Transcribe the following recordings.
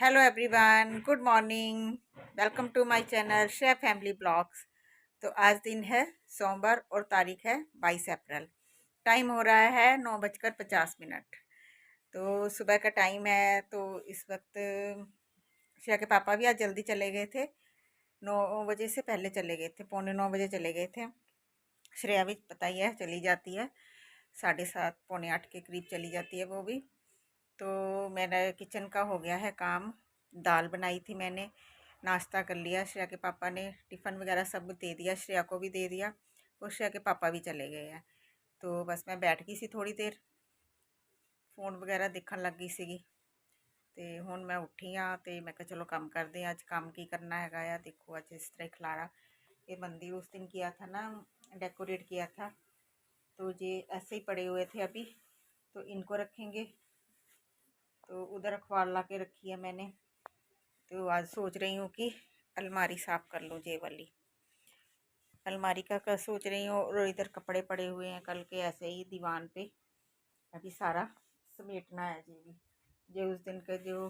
Hello everyone, good morning. Welcome to my channel chef family blogs. तो आज दिन है सोमवार और तारीख है 22 अप्रैल। टाइम हो रहा है 9:50। तो सुबह का टाइम है। तो इस वक्त श्रेया के पापा भी आज जल्दी चले गए थे। 9 बजे से पहले चले गए थे, पौने 9 बजे चले गए थे। श्रेया भी पता ही है चली जाती है 7:30 पौने 8 के करीब चली जाती है वो भी। तो मेरा किचन का हो गया है काम। दाल बनाई थी मैंने, नाश्ता कर लिया। श्रेया के पापा ने टिफ़िन वगैरह सब दे दिया, श्रेया को भी दे दिया और श्रेया के पापा भी चले गए हैं। तो बस मैं बैठ गई सी थोड़ी देर, फ़ोन वगैरह देखने लग गई सी। तो हुण मैं उठी हाँ, तो मैं कहा चलो काम करते हैं। अज काम की करना है। देखो अज इस तरह खलारा, ये मंदिर उस दिन किया था ना, डेकोरेट किया था, तो ये ऐसे ही पड़े हुए थे अभी, तो इनको रखेंगे। तो उधर अखबार ला के रखी है मैंने। तो आज सोच रही हूँ कि अलमारी साफ़ कर लूँ, ये वाली अलमारी का सोच रही हूँ। और इधर कपड़े पड़े हुए हैं कल के ऐसे ही दीवान पे, अभी सारा समेटना है जी भी। जो उस दिन का जो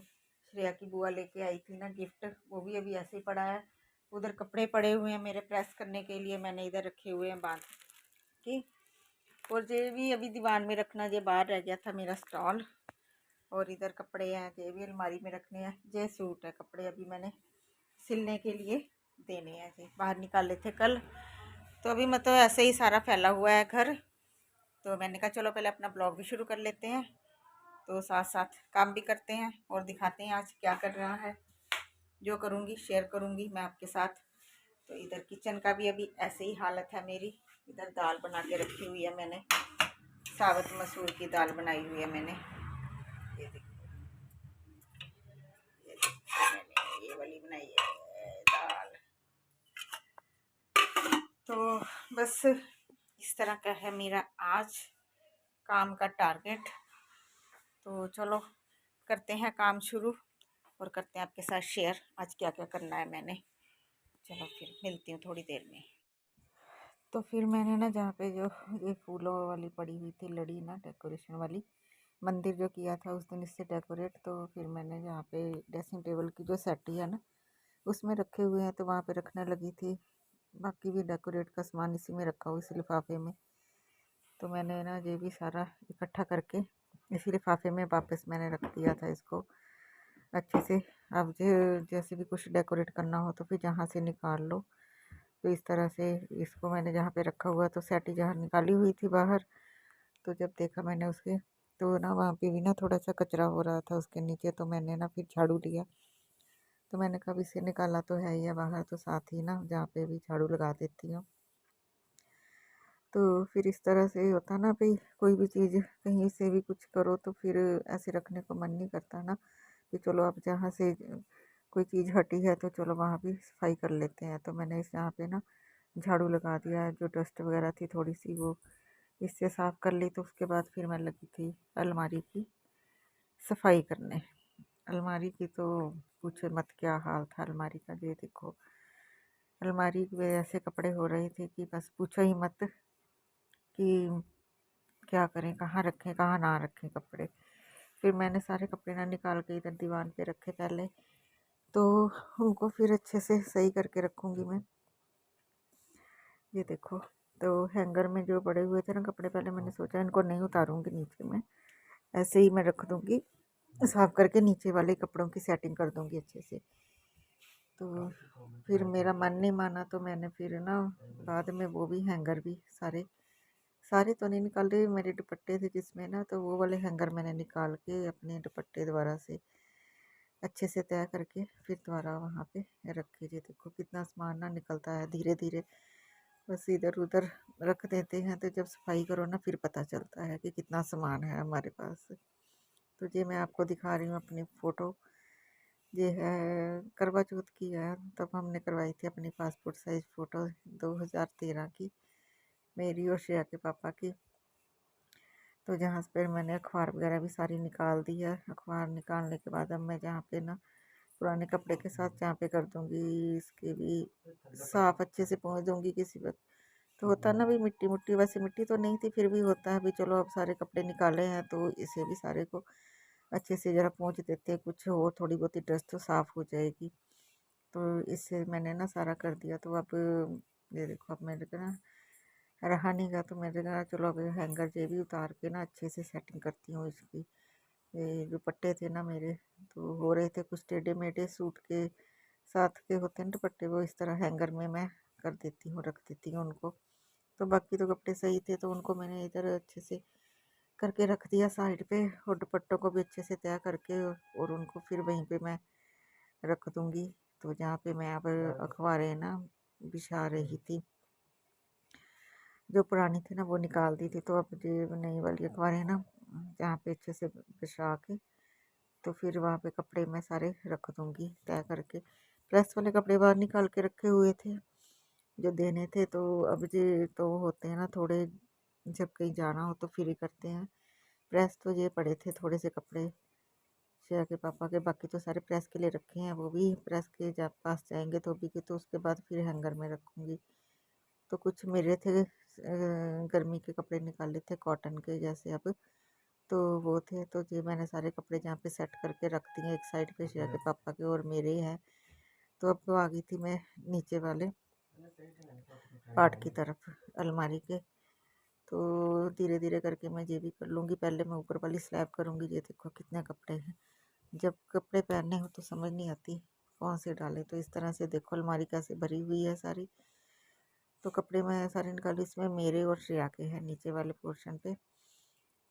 श्रेया की बुआ लेके आई थी ना गिफ्ट, वो भी अभी ऐसे ही पड़ा है। उधर कपड़े पड़े हुए हैं मेरे प्रेस करने के लिए, मैंने इधर रखे हुए हैं बांध के। और ये भी अभी दीवान में रखना, ये बाहर रह गया था मेरा स्टॉल। और इधर कपड़े हैं, ये भी अलमारी में रखने हैं। ये सूट है, कपड़े अभी मैंने सिलने के लिए देने हैं जी, बाहर निकाले थे कल। तो अभी मतलब ऐसे ही सारा फैला हुआ है घर। तो मैंने कहा चलो पहले अपना ब्लॉग भी शुरू कर लेते हैं, तो साथ साथ काम भी करते हैं और दिखाते हैं आज क्या कर रहा है। जो करूँगी शेयर करूँगी मैं आपके साथ। तो इधर किचन का भी अभी ऐसे ही हालत है मेरी। इधर दाल बना के रखी हुई है मैंने, साबुत मसूर की दाल बनाई हुई है मैंने। ये देखो, मैंने ये वाली बनाई है दाल। तो बस इस तरह का है मेरा आज काम का टारगेट। तो चलो करते हैं काम शुरू और करते हैं आपके साथ शेयर आज क्या क्या करना है मैंने। चलो फिर मिलती हूँ थोड़ी देर में। तो फिर मैंने ना जहाँ पे जो ये फूलों वाली पड़ी हुई थी लड़ी ना, डेकोरेशन वाली, मंदिर जो किया था उस दिन इससे डेकोरेट, तो फिर मैंने जहाँ पे ड्रेसिंग टेबल की जो सेटी है ना उसमें रखे हुए हैं, तो वहाँ पे रखने लगी थी। बाकी भी डेकोरेट का सामान इसी में रखा हुआ, इसी लिफाफे में। तो मैंने ना ये भी सारा इकट्ठा करके इसी लिफाफे में वापस मैंने रख दिया था इसको अच्छे से। अब जो जैसे भी कुछ डेकोरेट करना हो तो फिर जहाँ से निकाल लो। तो इस तरह से इसको मैंने जहाँ पे रखा हुआ, तो सेटी जहाँ निकाली हुई थी बाहर, तो जब देखा मैंने उसके, तो ना वहाँ पे भी ना थोड़ा सा कचरा हो रहा था उसके नीचे। तो मैंने ना फिर झाड़ू लिया, तो मैंने कहा इसे निकाला तो है ही है बाहर, तो साथ ही ना जहाँ पे भी झाड़ू लगा देती हूँ। तो फिर इस तरह से होता ना भाई, कोई भी चीज़ कहीं से भी कुछ करो तो फिर ऐसे रखने को मन नहीं करता ना कि चलो अब जहाँ से कोई चीज़ हटी है तो चलो वहाँ भी सफाई कर लेते हैं। तो मैंने इस यहाँ पे ना झाड़ू लगा दिया, जो डस्ट वगैरह थी थोड़ी सी वो इससे साफ़ कर ली। तो उसके बाद फिर मैं लगी थी अलमारी की सफाई करने। अलमारी की तो पूछो मत क्या हाल था अलमारी का। ये देखो अलमारी में ऐसे कपड़े हो रहे थे कि बस पूछो ही मत कि क्या करें, कहाँ रखें कहाँ ना रखें कपड़े। फिर मैंने सारे कपड़े ना निकाल के इधर दीवान पे रखे पहले, तो उनको फिर अच्छे से सही करके रखूँगी मैं। ये देखो, तो हैंगर में जो पड़े हुए थे ना कपड़े, पहले मैंने सोचा इनको नहीं उतारूँगी नीचे में, ऐसे ही मैं रख दूँगी साफ़ करके, नीचे वाले कपड़ों की सेटिंग कर दूँगी अच्छे से। तो फिर मेरा मन नहीं माना, तो मैंने फिर ना बाद में वो भी हैंगर भी सारे सारे तो नहीं निकाल रही, मेरे दुपट्टे थे जिसमें ना, तो वो वाले हैंगर मैंने निकाल के अपने दुपट्टे दोबारा से अच्छे से तय करके फिर दोबारा वहाँ पे रखे। जी देखो कितना सामान ना निकलता है धीरे धीरे, बस इधर उधर रख देते हैं, तो जब सफाई करो ना फिर पता चलता है कि कितना सामान है हमारे पास। तो ये मैं आपको दिखा रही हूँ अपनी फ़ोटो। ये है करवा चौथ की है, तब हमने करवाई थी अपनी पासपोर्ट साइज़ फ़ोटो 2013 की, मेरी और श्रेया के पापा की। तो जहाँ पर मैंने अखबार वगैरह भी सारी निकाल दी है। अखबार निकालने के बाद अब मैं जहाँ पे ना पुराने कपड़े के साथ जहाँ पे कर दूँगी इसके भी साफ़ अच्छे से पहुँच दूँगी किसी वक्त। तो होता है ना भी मिट्टी मुट्टी, वैसे मिट्टी तो नहीं थी फिर भी होता है भी, चलो अब सारे कपड़े निकाले हैं तो इसे भी सारे को अच्छे से ज़रा पोंछ देते हैं, कुछ और थोड़ी बहुत डस्ट तो साफ़ हो जाएगी। तो इससे मैंने ना सारा कर दिया। तो अब ये देखो, अब मेरे को ना रहा नहीं गा, तो मैंने कहा चलो अब हैंगर जे भी उतार के ना अच्छे से सेटिंग करती हूँ इसकी। ये जो पट्टे थे ना मेरे, तो हो रहे थे कुछ टेढ़े मेढ़े, सूट के साथ के होते हैं दुपट्टे, वो इस तरह हैंगर में मैं कर देती हूँ, रख देती हूँ उनको। तो बाकी तो कपड़े सही थे, तो उनको मैंने इधर अच्छे से करके रख दिया साइड पे, और दुपट्टों को भी अच्छे से तय करके, और उनको फिर वहीं पे मैं रख दूँगी। तो जहाँ पे मैं अब अखबारें ना बिछा रही थी, जो पुरानी थी ना वो निकाल दी थी, तो अब जो नई वाली अखबारें ना जहाँ पे अच्छे से बिछा के, तो फिर वहाँ पे कपड़े मैं सारे रख दूँगी तय करके। प्रेस वाले कपड़े बाहर निकाल के रखे हुए थे जो देने थे, तो अब ये तो होते हैं ना थोड़े, जब कहीं जाना हो तो फिर ही करते हैं। प्रेस तो ये पड़े थे थोड़े से कपड़े श्रेया के पापा के, बाकी तो सारे प्रेस के लिए रखे हैं, वो भी प्रेस के जब पास जाएंगे धोबी के, तो उसके बाद फिर हैंगर में रखूँगी। तो कुछ मेरे थे गर्मी के कपड़े निकाले थे कॉटन के जैसे, अब तो वो थे, तो ये मैंने सारे कपड़े जहाँ पे सेट करके रख दिए एक साइड पे, श्रेया के पापा के और मेरे हैं। तो अब तो आ गई थी मैं नीचे वाले पार्ट की तरफ, अलमारी के। तो धीरे धीरे करके मैं ये भी कर लूँगी, पहले मैं ऊपर वाली स्लैब करूँगी। ये देखो कितने कपड़े हैं, जब कपड़े पहनने हो तो समझ नहीं आती कौन से डालें। तो इस तरह से देखो अलमारी कैसे भरी हुई है सारी। तो कपड़े मैं सारे निकाली, इसमें मेरे और श्रेया के हैं नीचे वाले पोर्शन पे,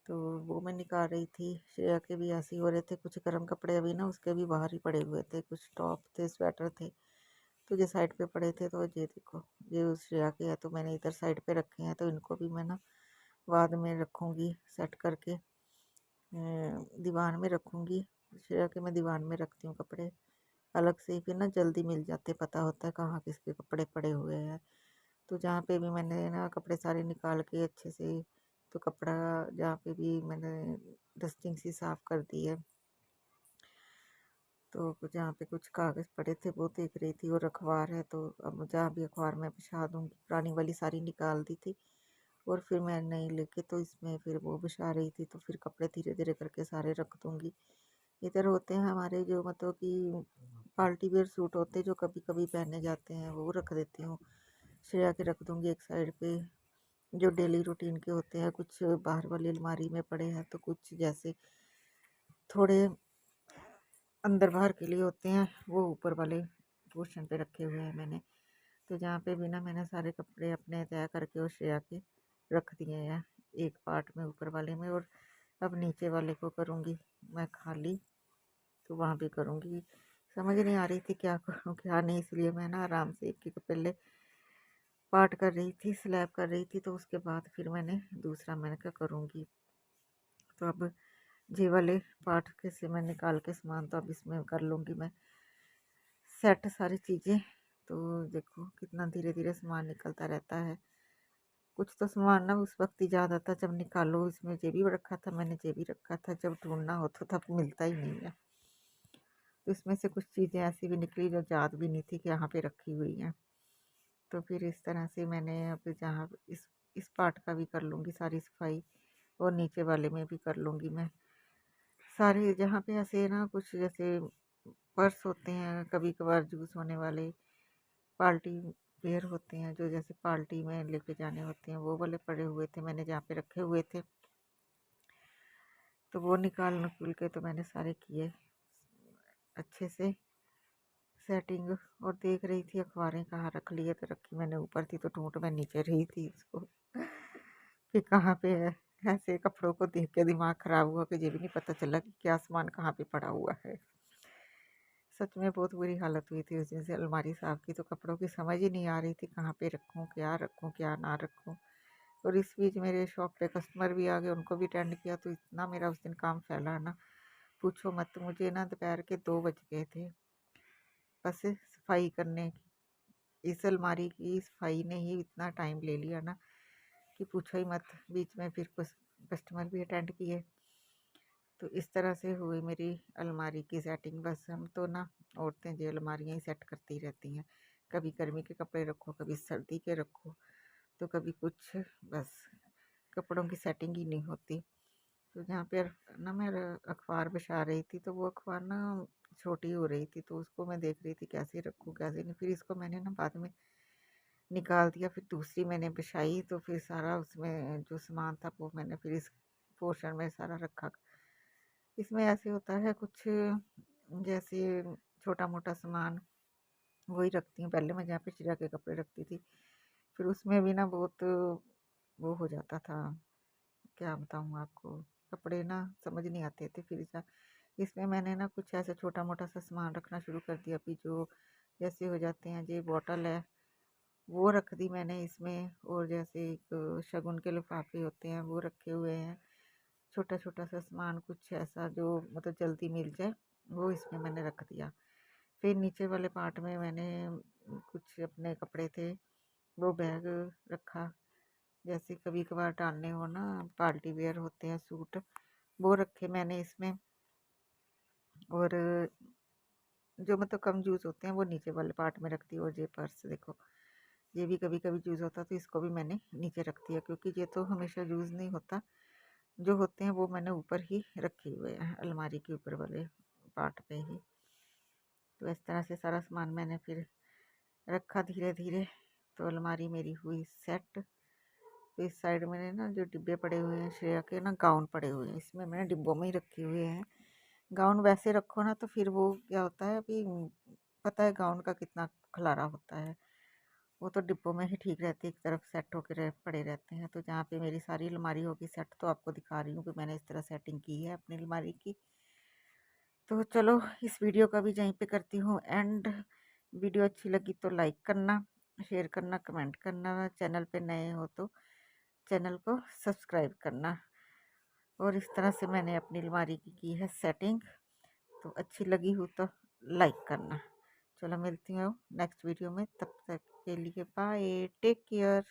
तो वो मैं निकाल रही थी। श्रेया के भी ऐसे ही हो रहे थे, कुछ गर्म कपड़े अभी ना उसके भी बाहर ही पड़े हुए थे, कुछ टॉप थे, स्वेटर थे, तो ये साइड पे पड़े थे। तो ये देखो, ये उस श्रेया के है, तो मैंने इधर साइड पे रखे हैं, तो इनको भी मैं ना बाद में रखूँगी सेट करके, दीवान में रखूँगी। श्रेया के मैं दीवान में रखती हूँ कपड़े अलग से ही, फिर ना जल्दी मिल जाते, पता होता है कहाँ किसके कपड़े पड़े हुए हैं। तो जहाँ पे भी मैंने ना कपड़े सारे निकाल के अच्छे से, तो कपड़ा जहाँ पे भी मैंने डस्टिंग सी साफ़ कर दी है, तो जहाँ पे कुछ कागज़ पड़े थे वो देख रही थी, और अखबार है, तो अब जहाँ भी अखबार मैं बिछा दूँगी। पुरानी वाली सारी निकाल दी थी, और फिर मैं नई लेके तो इसमें फिर वो बिछा रही थी, तो फिर कपड़े धीरे धीरे करके सारे रख दूँगी। इधर होते हैं हमारे जो मतलब कि पार्टी वेयर सूट होते हैं, जो कभी कभी पहने जाते हैं, वो रख देती हूँ। श्रेया के रख दूँगी एक साइड पे। जो डेली रूटीन के होते हैं कुछ बाहर वाली अलमारी में पड़े हैं, तो कुछ जैसे थोड़े अंदर बाहर के लिए होते हैं, वो ऊपर वाले पोर्शन पे रखे हुए हैं मैंने। तो जहाँ पे भी ना मैंने सारे कपड़े अपने तय करके और श्रेया के रख दिए हैं एक पार्ट में ऊपर वाले में, और अब नीचे वाले को करूँगी मैं खाली, तो वहाँ भी करूँगी। समझ नहीं आ रही थी क्या करूँ क्या नहीं, इसलिए मैं ना आराम से एक एक पहले पार्ट कर रही थी, स्लैब कर रही थी, तो उसके बाद फिर मैंने दूसरा मैंने क्या करूँगी। तो अब ये वाले पार्ट के से मैं निकाल के सामान, तो अब इसमें कर लूँगी मैं सेट सारी चीज़ें। तो देखो कितना धीरे धीरे सामान निकलता रहता है। कुछ तो सामान ना उस वक्त ही याद आता जब निकालो, इसमें ये भी रखा था मैंने, ये भी रखा था, जब ढूंढना हो तो तब मिलता ही नहीं है। तो इसमें से कुछ चीज़ें ऐसी भी निकली जो याद भी नहीं थी कि यहाँ पे रखी हुई हैं। तो फिर इस तरह से मैंने अब जहाँ इस पार्ट का भी कर लूँगी सारी सफाई, और नीचे वाले में भी कर लूँगी मैं सारे। जहाँ पे ऐसे ना कुछ जैसे पर्स होते हैं कभी कभार यूज़ होने वाले, पार्टी वेयर होते हैं जो जैसे पार्टी में लेके जाने होते हैं, वो वाले पड़े हुए थे मैंने जहाँ पे रखे हुए थे, तो वो निकाल निकल के तो मैंने सारे किए अच्छे से सेटिंग। और देख रही थी अखबारें कहाँ रख लिए, तो रखी मैंने ऊपर थी, तो ढूंढ मैं नीचे रही थी इसको कि कहाँ पे है। ऐसे कपड़ों को देख के दिमाग खराब हुआ कि ये भी नहीं पता चला कि क्या सामान कहाँ पे पड़ा हुआ है। सच में बहुत बुरी हालत हुई थी उस दिन से अलमारी साहब की, तो कपड़ों की समझ ही नहीं आ रही थी कहाँ पे रखूँ क्या ना रखूँ। और इस बीच मेरे शॉप पे कस्टमर भी आ गए, उनको भी अटेंड किया, तो इतना मेरा उस दिन काम फैला ना पूछो मत। मुझे ना दोपहर के 2 बज गए थे बस सफाई करने की। इस अलमारी की सफाई ने ही इतना टाइम ले लिया ना कि पूछो ही मत। बीच में फिर कुछ कस्टमर भी अटेंड किए, तो इस तरह से हुई मेरी अलमारी की सेटिंग। बस हम तो ना औरतें जो अलमारियाँ ही सेट करती रहती हैं, कभी गर्मी के कपड़े रखो, कभी सर्दी के रखो, तो कभी कुछ, बस कपड़ों की सेटिंग ही नहीं होती। तो जहाँ पे ना मैं अखबार बिछा रही थी, तो वो अखबार ना छोटी हो रही थी, तो उसको मैं देख रही थी कैसे रखूँ कैसे नहीं। फिर इसको मैंने ना बाद में निकाल दिया, फिर दूसरी मैंने बिछाई, तो फिर सारा उसमें जो सामान था वो मैंने फिर इस पोर्शन में सारा रखा। इसमें ऐसे होता है कुछ, जैसे छोटा मोटा सामान वही रखती हूँ। पहले मैं जहाँ पे चिरा के कपड़े रखती थी, फिर उसमें भी ना बहुत वो हो जाता था, क्या बताऊँ आपको, कपड़े ना समझ नहीं आते थे। फिर इसमें मैंने ना कुछ ऐसा छोटा मोटा सा सामान रखना शुरू कर दिया। अभी जो जैसे हो जाते हैं, ये बॉटल है वो रख दी मैंने इसमें, और जैसे एक शगुन के लिफाफे होते हैं वो रखे हुए हैं। छोटा छोटा सा सामान कुछ ऐसा जो मतलब जल्दी मिल जाए वो इसमें मैंने रख दिया। फिर नीचे वाले पार्ट में मैंने कुछ अपने कपड़े थे वो बैग रखा, जैसे कभी कभार डालने हो ना, पार्टी वेयर होते हैं सूट, वो रखे मैंने इसमें। और जो मतलब कम यूज़ होते हैं वो नीचे वाले पार्ट में रखती हूँ। और ये पर्स देखो, ये भी कभी कभी यूज़ होता तो इसको भी मैंने नीचे रख दिया, क्योंकि ये तो हमेशा यूज़ नहीं होता। जो होते हैं वो मैंने ऊपर ही रखे हुए हैं, अलमारी के ऊपर वाले पार्ट पे ही। तो इस तरह से सारा सामान मैंने फिर रखा धीरे धीरे, तो अलमारी मेरी हुई सेट। तो इस साइड में ना जो डिब्बे पड़े हुए हैं श्रेया के ना, गाउन पड़े हुए हैं, इसमें मैंने डिब्बों में ही रखे हुए हैं। गाउन वैसे रखो ना तो फिर वो क्या होता है, अभी पता है गाउन का कितना खलारा होता है, वो तो डिब्बों में ही ठीक रहती है, एक तरफ सेट होकर पड़े रहते हैं। तो जहाँ पे मेरी सारी अलमारी होगी सेट, तो आपको दिखा रही हूँ कि मैंने इस तरह सेटिंग की है अपनी अलमारी की। तो चलो इस वीडियो का भी यहीं पे करती हूँ एंड। वीडियो अच्छी लगी तो लाइक करना, शेयर करना, कमेंट करना। चैनल पे नए हो तो चैनल को सब्सक्राइब करना। और इस तरह से मैंने अपनी अलमारी की है सेटिंग, तो अच्छी लगी हो तो लाइक करना। चलो मिलती हूँ नेक्स्ट वीडियो में, तब तक के लिए बाय, टेक केयर।